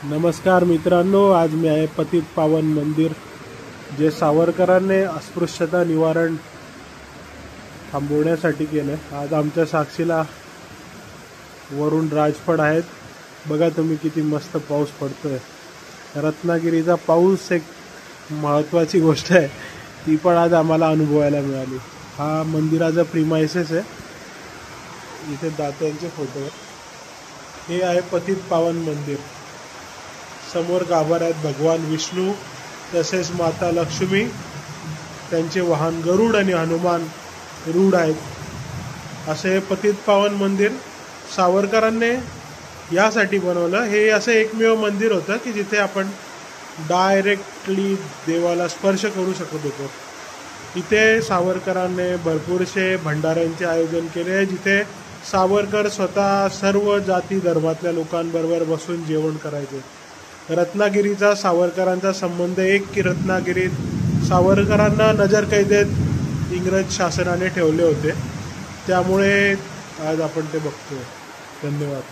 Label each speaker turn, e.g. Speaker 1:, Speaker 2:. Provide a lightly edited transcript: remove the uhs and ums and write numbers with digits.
Speaker 1: नमस्कार मित्रांनो, आज मी आहे पतित पावन मंदिर, जे सावरकरांनी अस्पृश्यता निवारण थांबवण्यासाठी केलं. आज आमच्या साक्षीला वरून राजफड आहेत. बघा तुम्ही किती मस्त पाऊस पडतोय. रत्नागिरीचा पाऊस एक महत्त्वाची गोष्ट आहे, ती पण आज आम्हाला अनुभवायला मिळाली. हा मंदिराचा प्रिमायसेस आहे. इथे दात्यांचे फोटो आहेत. हे आहे पतित पावन मंदिर. समोर गाभार आहेत भगवान विष्णू, तसेच माता लक्ष्मी, त्यांचे वाहन गरुड आणि हनुमान रूढ आहेत. असे पतित पावन मंदिर सावरकरांनी यासाठी बनवलं. हे असं एकमेव मंदिर होतं की जिथे आपण डायरेक्टली देवाला स्पर्श करू शकत होतो. इथे सावरकरांनी भरपूरसे भंडाऱ्यांचे आयोजन केले, जिथे सावरकर स्वतः सर्व जाती धर्मातल्या लोकांबरोबर बसून जेवण करायचे. रत्नागिरीचा सावरकरांचा संबंध एक की रत्नागिरीत सावरकरांना नजरकैदेत इंग्रज शासनाने ठेवले होते, त्यामुळे आज आपण ते बघतोय. धन्यवाद.